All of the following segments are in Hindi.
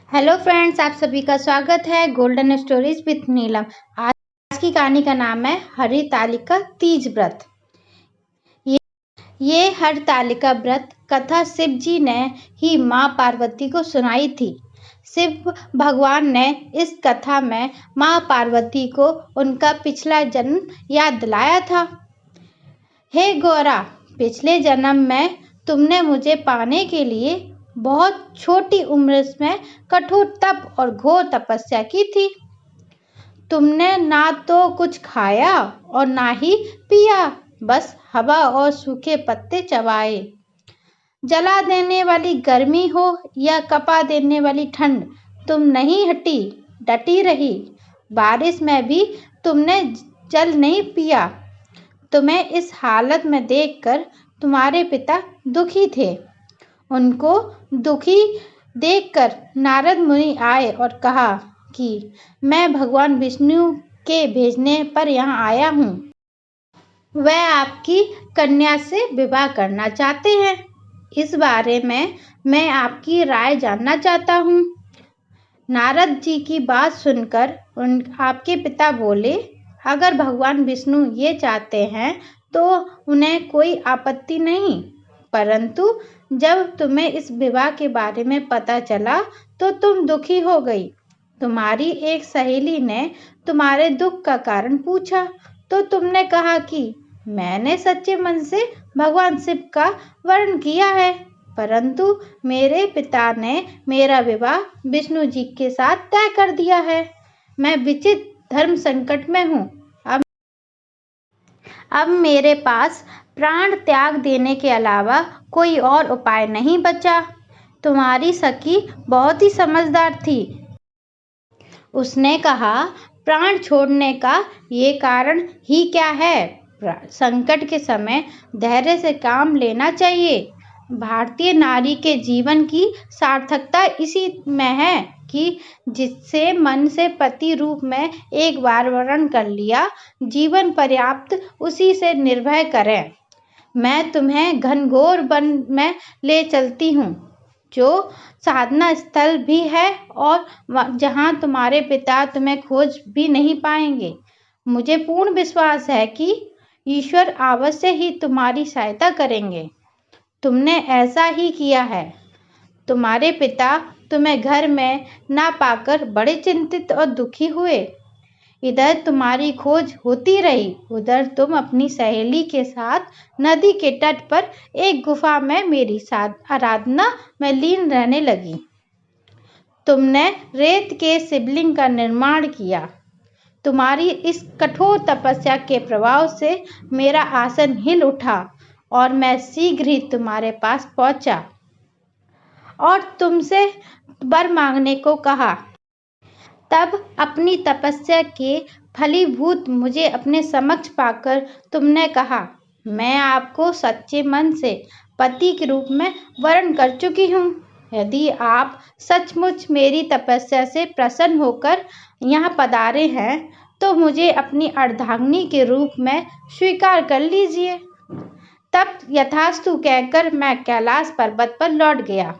हेलो फ्रेंड्स, आप सभी का स्वागत है गोल्डन स्टोरीज विथ नीलम। आज की कहानी का नाम है हरितालिका तीज व्रत। ये हरितालिका व्रत कथा शिव जी ने ही माँ पार्वती को सुनाई थी। शिव भगवान ने इस कथा में माँ पार्वती को उनका पिछला जन्म याद दिलाया था। हे गौरा, पिछले जन्म में तुमने मुझे पाने के लिए बहुत छोटी उम्र में कठोर तप और घोर तपस्या की थी। तुमने ना तो कुछ खाया और ना ही पिया, बस हवा और सूखे पत्ते चबाए। जला देने वाली गर्मी हो या कपा देने वाली ठंड, तुम नहीं हटी, डटी रही। बारिश में भी तुमने जल नहीं पिया। तुम्हें इस हालत में देखकर तुम्हारे पिता दुखी थे। उनको दुखी देखकर नारद मुनि आए और कहा कि मैं भगवान विष्णु के भेजने पर यहाँ आया हूँ। वह आपकी कन्या से विवाह करना चाहते हैं। इस बारे में मैं आपकी राय जानना चाहता हूँ। नारद जी की बात सुनकर आपके पिता बोले, अगर भगवान विष्णु ये चाहते हैं तो उन्हें कोई आपत्ति नहीं, परंतु जब तुम्हें इस विवाह के बारे में पता चला तो तुम दुखी हो गई। तुम्हारी एक सहेली ने तुम्हारे दुख का कारण पूछा तो तुमने कहा कि मैंने सच्चे मन से भगवान शिव का वर्ण किया है, परंतु मेरे पिता ने मेरा विवाह विष्णु जी के साथ तय कर दिया है। मैं विचित्र धर्म संकट में हूँ। अब मेरे पास प्राण त्याग देने के अलावा कोई और उपाय नहीं बचा। तुम्हारी सखी बहुत ही समझदार थी। उसने कहा, प्राण छोड़ने का ये कारण ही क्या है? संकट के समय धैर्य से काम लेना चाहिए। भारतीय नारी के जीवन की सार्थकता इसी में है कि जिससे मन से पति रूप में एक बार वर्ण कर लिया, जीवन पर्याप्त उसी से निर्भय करें। मैं तुम्हें घनघोर वन में ले चलती हूँ, जो साधना स्थल भी है और जहाँ तुम्हारे पिता तुम्हें खोज भी नहीं पाएंगे। मुझे पूर्ण विश्वास है कि ईश्वर अवश्य ही तुम्हारी सहायता करेंगे। तुमने ऐसा ही किया है। तुम्हारे पिता तुम्हें घर में ना पाकर बड़े चिंतित और दुखी हुए। इधर तुम्हारी खोज होती रही, उधर तुम अपनी सहेली के साथ नदी के तट पर एक गुफा में मेरी साथ आराधना में लीन रहने लगी। तुमने रेत के शिवलिंग का निर्माण किया। तुम्हारी इस कठोर तपस्या के प्रभाव से मेरा आसन हिल उठा और मैं शीघ्र ही तुम्हारे पास पहुंचा और तुमसे वर मांगने को कहा। तब अपनी तपस्या के फलीभूत मुझे अपने समक्ष पाकर तुमने कहा, मैं आपको सच्चे मन से पति के रूप में वर्ण कर चुकी हूँ। यदि आप सचमुच मेरी तपस्या से प्रसन्न होकर यहाँ पधारे हैं तो मुझे अपनी अर्धांगिनी के रूप में स्वीकार कर लीजिए। तब यथास्तु कहकर मैं कैलाश पर्वत पर लौट गया।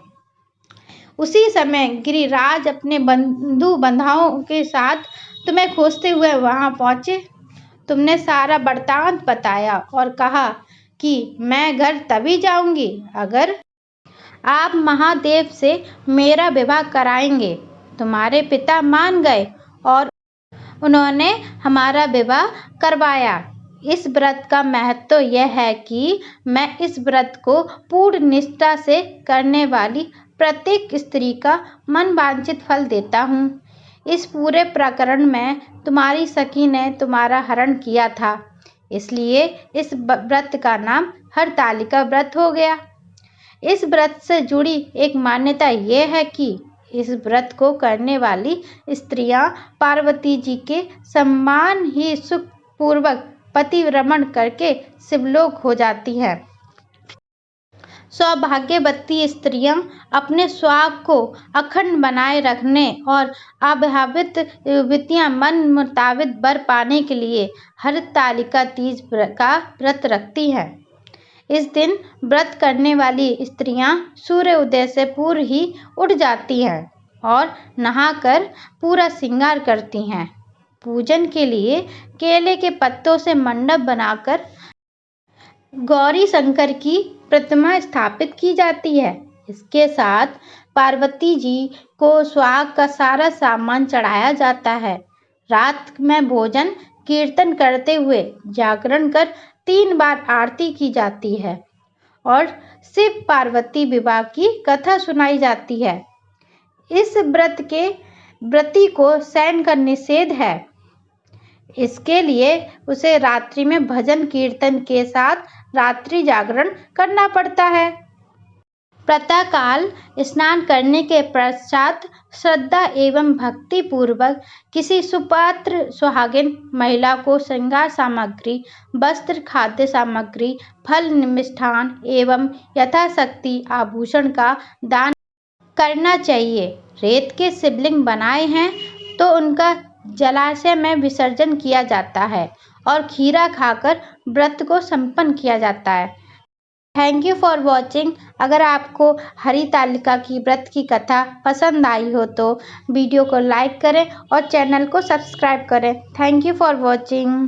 उसी समय गिरिराज अपने बंधु बंधाओं के साथ तुम्हें खोजते हुए वहां पहुंचे। तुमने सारा वृत्तांत बताया और कहा कि मैं घर तभी जाऊंगी अगर आप महादेव से मेरा विवाह कराएंगे। तुम्हारे पिता मान गए और उन्होंने हमारा विवाह करवाया। इस व्रत का महत्व यह है कि मैं इस व्रत को पूर्ण निष्ठा से करने वाली प्रत्येक स्त्री का मन वांछित फल देता हूँ। इस पूरे प्रकरण में तुम्हारी सखी ने तुम्हारा हरण किया था, इसलिए इस व्रत का नाम हरितालिका व्रत हो गया। इस व्रत से जुड़ी एक मान्यता यह है कि इस व्रत को करने वाली स्त्रियां पार्वती जी के सम्मान ही सुखपूर्वक पतिव्रमण करके शिवलोक हो जाती हैं। सौभाग्यवती स्त्रियां अपने स्वाग को अखंड बनाए रखने और अभावित वित्तीय मन मुताबिक वर पाने के लिए हरितालिका तीज का व्रत रखती हैं। इस दिन व्रत करने वाली स्त्रियां सूर्य उदय से पूर्व ही उठ जाती हैं और नहाकर पूरा श्रृंगार करती हैं। पूजन के लिए केले के पत्तों से मंडप बनाकर गौरी शंकर की प्रतिमा स्थापित की जाती है। इसके साथ पार्वती जी को सुहाग का सारा सामान चढ़ाया जाता है। रात में भोजन कीर्तन करते हुए जागरण कर 3 बार आरती की जाती है और शिव पार्वती विवाह की कथा सुनाई जाती है। इस व्रती को शयन का निषेध है। इसके लिए उसे रात्रि में भजन कीर्तन के साथ रात्रि जागरण करना पड़ता है। प्रातःकाल स्नान करने के पश्चात श्रद्धा एवं भक्ति पूर्वक किसी सुपात्र सुहागिन महिला को श्रृंगार सामग्री, वस्त्र, खाद्य सामग्री, फल, मिष्ठान एवं यथाशक्ति आभूषण का दान करना चाहिए। रेत के शिवलिंग बनाए हैं तो उनका जलाशय में विसर्जन किया जाता है और खीरा खाकर व्रत को संपन्न किया जाता है। Thank you for watching. अगर आपको हरितालिका की व्रत की कथा पसंद आई हो तो वीडियो को लाइक करें और चैनल को सब्सक्राइब करें। Thank you for watching.